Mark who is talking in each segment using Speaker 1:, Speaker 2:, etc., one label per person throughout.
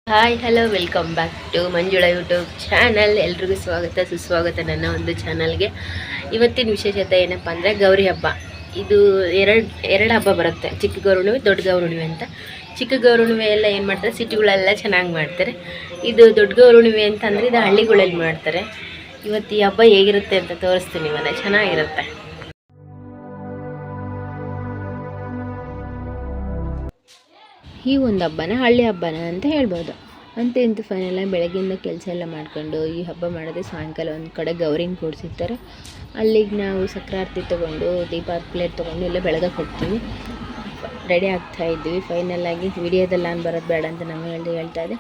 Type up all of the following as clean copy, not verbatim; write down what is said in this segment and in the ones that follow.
Speaker 1: Hi hello welcome back to Manjula YouTube channel. ಎಲ್ರಿಗೂ ಸ್ವಾಗತ ಸುಸ್ವಾಗತ ನನ್ನ ಒಂದು ಚಾನಲ್ಗೆ. ಇವತ್ತಿನ ವಿಶೇಷತೆ ಏನಪ್ಪ ಅಂದರೆ ಗೌರಿ ಹಬ್ಬ. ಇದು ಎರಡು ಹಬ್ಬ ಬರುತ್ತೆ, ಚಿಕ್ಕ ಗೌರುಣಿವೆ ದೊಡ್ಡ ಗೌರುಣಿವೆ ಅಂತ. ಚಿಕ್ಕ ಗೌರುಣಿವೆ ಎಲ್ಲ ಏನು ಮಾಡ್ತಾರೆ, ಸಿಟಿಗಳೆಲ್ಲ ಚೆನ್ನಾಗಿ ಮಾಡ್ತಾರೆ. ಇದು ದೊಡ್ಡ ಗೌರುಣಿವೆ ಅಂತಂದರೆ ಇದು ಹಳ್ಳಿಗಳಲ್ಲಿ ಮಾಡ್ತಾರೆ. ಇವತ್ತು ಈ ಹಬ್ಬ ಹೇಗಿರುತ್ತೆ ಅಂತ ತೋರಿಸ್ತೀನಿ, ಮನೆ ಚೆನ್ನಾಗಿರುತ್ತೆ. ಈ ಒಂದು ಹಬ್ಬನ ಹಳ್ಳಿ ಹಬ್ಬನ ಅಂತ ಹೇಳ್ಬೋದು. ಇಂತು ಫೈನಲ್ ಬೆಳಗ್ಗೆಯಿಂದ ಕೆಲಸ ಎಲ್ಲ ಮಾಡ್ಕೊಂಡು ಈ ಹಬ್ಬ ಮಾಡೋದೇ ಸಾಯಂಕಾಲ ಒಂದು ಕಡೆ ಗೌರಿನ ಕೂಡಿಸಿರ್ತಾರೆ. ಅಲ್ಲಿಗೆ ನಾವು ಸಕ್ರಾರ್ತಿ ತೊಗೊಂಡು ದೀಪ ಪ್ಲೇಟ್ ತೊಗೊಂಡು ಎಲ್ಲ ಬೆಳಗಕ್ಕೆ ಹೋಗ್ತೀವಿ. ರೆಡಿ ಆಗ್ತಾಯಿದ್ವಿ. ಫೈನಲಾಗಿ ವಿಡಿಯೋದಲ್ಲಿ ನಾನು ಬರೋದು ಬೇಡ ಅಂತ ನಾವು ಹೇಳ್ತಾ ಇದ್ದೆ.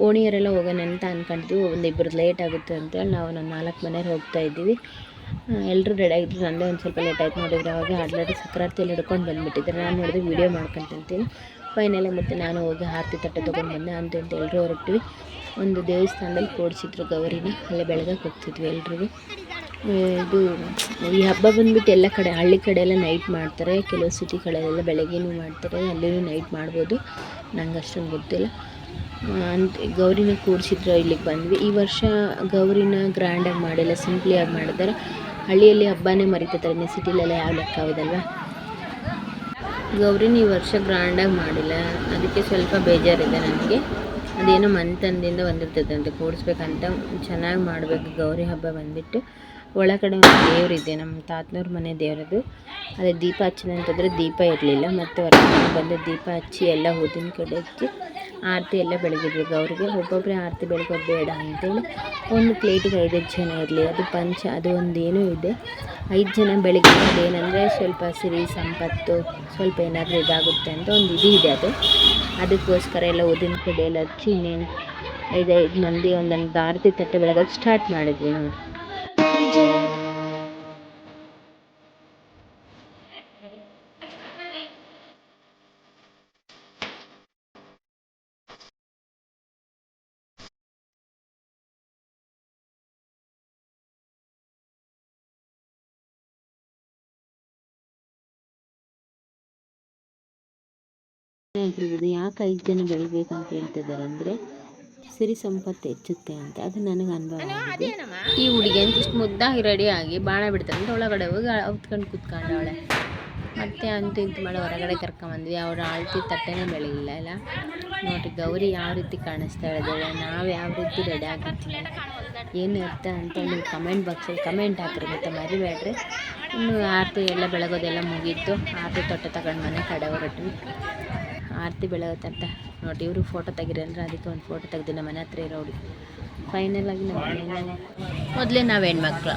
Speaker 1: ಓಣಿಯರೆಲ್ಲ ಹೋಗೋಣ ಅಂತ ಅಂದ್ಕೊಂಡಿದ್ವಿ. ಒಂದಿಬ್ಬರು ಲೇಟ್ ಆಗುತ್ತೆ ಅಂತೇಳಿ ನಾವು ಒಂದು 4 ಮನೆಯವ್ರು ಹೋಗ್ತಾಯಿದ್ದೀವಿ. ಎಲ್ಲರೂ ರೆಡಿ ಆಗಿದ್ರು. ನನ್ನದೇ ಒಂದು ಸ್ವಲ್ಪ ಲೇಟ್ ಆಯ್ತು. ನೋಡಿದ್ರೆ ಅವಾಗ ಆಲ್ರೆಡಿ ಸಕ್ರಾರ್ತಿಯಲ್ಲಿ ಹಿಡ್ಕೊಂಡು ಬಂದುಬಿಟ್ಟಿದ್ದಾರೆ. ನಾನು ನೋಡಿದ್ರೆ ವೀಡಿಯೋ ಮಾಡ್ಕೊಂತಿರ್ತೀನಿ. ಫೈನಲಿ ಮತ್ತು ನಾನು ಹೋಗಿ ಆರತಿ ತಟ್ಟೆ ತೊಗೊಂಡು ಬಂದೆ. ಅಂತ ಎಲ್ಲರೂ ಹೊರಟ್ವಿ. ಒಂದು ದೇವಸ್ಥಾನದಲ್ಲಿ ಕೂಡಿಸಿದ್ರು ಗೌರಿನ, ಅಲ್ಲೇ ಬೆಳಗಕ್ಕೆ ಹೋಗ್ತಿದ್ವಿ ಎಲ್ರಿಗೂ. ಇದು ಈ ಹಬ್ಬ ಬಂದುಬಿಟ್ಟು ಎಲ್ಲ ಕಡೆ ಹಳ್ಳಿ ಕಡೆ ಎಲ್ಲ ನೈಟ್ ಮಾಡ್ತಾರೆ, ಕೆಲವು ಸಿಟಿ ಕಡೆಯೆಲ್ಲ ಬೆಳಗ್ಗೆನೂ ಮಾಡ್ತಾರೆ, ಅಲ್ಲಿನೂ ನೈಟ್ ಮಾಡ್ಬೋದು. ನಂಗೆ ಅಷ್ಟೊಂದು ಗೊತ್ತಿಲ್ಲ. ಅಂತ ಗೌರಿನ ಕೂಡಿಸಿದ್ರು, ಇಲ್ಲಿಗೆ ಬಂದ್ವಿ. ಈ ವರ್ಷ ಗೌರಿನ ಗ್ರ್ಯಾಂಡಾಗಿ ಮಾಡಿಲ್ಲ, ಸಿಂಪ್ಲಿಯಾಗಿ ಮಾಡಿದ್ದಾರೆ. ಹಳ್ಳಿಯಲ್ಲಿ ಹಬ್ಬನೇ ಮರಿತಾರೆ, ಸಿಟಿಲೆಲ್ಲ ಯಾವ ಲೆಕ್ಕ ಆಗೋದಲ್ವ. ಗೌರಿನ ಈ ವರ್ಷ ಗ್ರ್ಯಾಂಡಾಗಿ ಮಾಡಿಲ್ಲ, ಅದಕ್ಕೆ ಸ್ವಲ್ಪ ಬೇಜಾರಿದೆ ನನಗೆ. ಅದೇನೋ ಮನೆತನದಿಂದ ಬಂದಿರ್ತದೆ ಅಂತ ಕೂಡಿಸ್ಬೇಕಂತ. ಚೆನ್ನಾಗಿ ಮಾಡಬೇಕು ಗೌರಿ ಹಬ್ಬ ಬಂದುಬಿಟ್ಟು. ಒಳಗಡೆ ಒಂದು ದೇವರಿದೆ, ನಮ್ಮ ತಾತನವ್ರ ಮನೆ ದೇವರದು. ಅದೇ ದೀಪ ಹಚ್ಚಿದೆ ಅಂತಂದರೆ ದೀಪ ಇರಲಿಲ್ಲ. ಮತ್ತು ಹೊರಗಡೆ ಬಂದು ದೀಪ ಹಚ್ಚಿ ಎಲ್ಲ ಊದಿನ ಕಡೆ ಹಚ್ಚಿ ಆರತಿ ಎಲ್ಲ ಬೆಳಗಿದ್ವಿ ಗೌರಿಗೆ. ಒಬ್ಬೊಬ್ಬರೇ ಆರತಿ ಬೆಳಗೋದು ಬೇಡ ಅಂತೇಳಿ ಒಂದು ಪ್ಲೇಟಿಗೆ 5 ಜನ ಇರಲಿ, ಅದು ಅದು ಒಂದೇನೂ ಇದೆ. 5 ಜನ ಬೆಳಗ್ಗೆ ಅದೇನೆಂದರೆ ಸ್ವಲ್ಪ ಸಿರಿ ಸಂಪತ್ತು ಸ್ವಲ್ಪ ಏನಾದರೂ ಇದಾಗುತ್ತೆ ಅಂತ ಒಂದು ಇದೆ. ಅದಕ್ಕೋಸ್ಕರ ಎಲ್ಲ ಊದಿನ ಕಡೆ ಎಲ್ಲ ಹಚ್ಚಿ ಇನ್ನೇನು 5 ಮಂದಿ ಒಂದೊಂದು ಆರತಿ ತಟ್ಟೆ ಬೆಳಗೋದು ಸ್ಟಾರ್ಟ್ ಮಾಡಿದ್ವಿ ನೋಡಿ. ಯಾಕೆ 5 ಜನ ಬೆಳಿಬೇಕಂತ ಹೇಳ್ತಿದ್ದಾರೆ ಅಂದರೆ ಸಿರಿ ಸಂಪತ್ತು ಹೆಚ್ಚುತ್ತೆ ಅಂತ. ಅದು ನನಗೆ ಅನುಭವ ಆಗಿದೆ. ಈ ಹುಡುಗಿ ಅಂತ ಇಷ್ಟು ಮುದ್ದಾಗಿ ರೆಡಿಯಾಗಿ ಬಾಣ ಬಿಡ್ತಾರೆ ಅಂತ ಒಳಗಡೆ ಹೋಗಿ ಹೊತ್ಕೊಂಡು ಕೂತ್ಕೊಂಡವಳೆ. ಮತ್ತು ಅಂತೂ ಇಂತು ಮಾಡಿ ಹೊರಗಡೆ ಕರ್ಕೊಂಬಂದ್ವಿ. ಅವ್ರ ಆಳ್ತಿ ತಟ್ಟೆನೇ ಬೆಳಗಿಲ್ಲ ಇಲ್ಲ ನೋಡಿ. ಗೌರಿ ಯಾವ ರೀತಿ ಕಾಣಿಸ್ತಾ ಇದ್ದಾಳೆ, ನಾವು ಯಾವ ರೀತಿ ರೆಡಿ ಆಗಿರ್ತೀವಿ, ಏನು ಅರ್ಥ ಅಂತ ನೀವು ಕಮೆಂಟ್ ಬಾಕ್ಸಲ್ಲಿ ಕಮೆಂಟ್ ಹಾಕ್ರಿ. ಮತ್ತು ಮರಿಬೇಡ್ರಿ. ಇನ್ನು ಆರತಿ ಎಲ್ಲ ಬೆಳಗೋದೆಲ್ಲ ಮುಗೀತು. ಆರತಿ ತೊಟ್ಟೆ ತಗೊಂಡು ಮನೆ ಕಡೆ ಹೊರಟ್ವಿ. ಆರತಿ ಬೆಳಗುತ್ತಂತ ನೋಡಿ. ಇವರು ಫೋಟೋ ತೆಗಿರಿ ಅಂದರೆ ಅದಕ್ಕೆ ಒಂದು ಫೋಟೋ ತೆಗೆದು ನಮ್ಮ ಮನೆ ಹತ್ರ ಇರೋ ಹುಡುಗಿ. ಫೈನಲಾಗಿ ನಮ್ಮ ಮನೆ ಮೊದಲೇ ನಾವು ಹೆಣ್ಮಕ್ಳು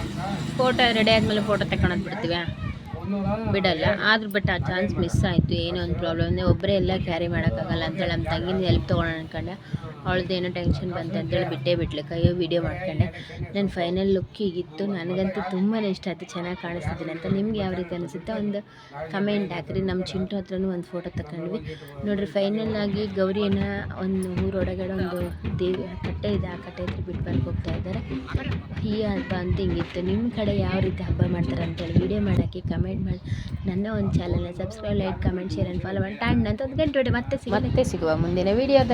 Speaker 1: ಫೋಟೋ ರೆಡಿ ಆದಮೇಲೆ ಫೋಟೋ ತಗೊಳೋದು ಬಿಡಲ್ಲ. ಆದರೂ ಬಟ್ ಆ ಚಾನ್ಸ್ ಮಿಸ್ ಆಯಿತು. ಏನೋ ಒಂದು ಪ್ರಾಬ್ಲಮ್ ಅಂದರೆ ಒಬ್ಬರೇ ಎಲ್ಲ ಕ್ಯಾರಿ ಮಾಡೋಕ್ಕಾಗಲ್ಲ ಅಂತೇಳಿ ನಮ್ಮ ತಂಗಿನ ಹೆಲ್ಪ್ ತೊಗೊಳ್ಳೋಣ ಅಂದ್ಕೊಂಡೆ. ಅವಳದ್ದೇನೋ ಟೆನ್ಷನ್ ಬಂತು ಅಂತೇಳಿ ಬಿಟ್ಟೆ ಕೈಯೋ ವೀಡಿಯೋ ಮಾಡ್ಕೊಂಡೆ. ನನ್ನ ಫೈನಲ್ ಲುಕ್ ಹೀಗಿತ್ತು. ನನಗಂತೂ ತುಂಬಾ ಇಷ್ಟ ಆಯಿತು. ಚೆನ್ನಾಗಿ ಕಾಣಿಸ್ತಿದ್ದೀನಿ ಅಂತ. ನಿಮ್ಗೆ ಯಾವ ರೀತಿ ಅನಿಸುತ್ತೆ ಒಂದು ಕಮೆಂಟ್ ಹಾಕ್ರಿ. ನಮ್ಮ ಚಿಂಟು ಹತ್ರನೂ ಒಂದು ಫೋಟೋ ತಗೊಂಡ್ವಿ ನೋಡಿರಿ. ಫೈನಲಾಗಿ ಗೌರಿನ ಒಂದು ಊರೊಳಗಡೆ ಒಂದು ಕಟ್ಟೆ ಇದೆ, ಆ ಕಟ್ಟೆ ಹತ್ರ ಬಿಟ್ಟು ಬಂದು ಹೋಗ್ತಾ ಇದ್ದಾರೆ. ಈ ಹಬ್ಬ ಅಂತ ಹಿಂಗಿತ್ತು. ನಿಮ್ಮ ಕಡೆ ಯಾವ ರೀತಿ ಹಬ್ಬ ಮಾಡ್ತಾರೆ ಅಂತೇಳಿ ವೀಡಿಯೋ ಮಾಡೋಕ್ಕೆ ಕಮೆಂಟ್ ಮಾಡಿ. ನನ್ನ ಒಂದು ಚಾನಲ್ನ subscribe, like, comment, share and follow ಮಾಡಿ. ಟೈಮ್ ಅಂತ ಒಂದು ಗಂಟೆ ಮತ್ತೆ ಸಿಗುವ ಮುಂದಿನ ವೀಡಿಯೋದಲ್ಲಿ.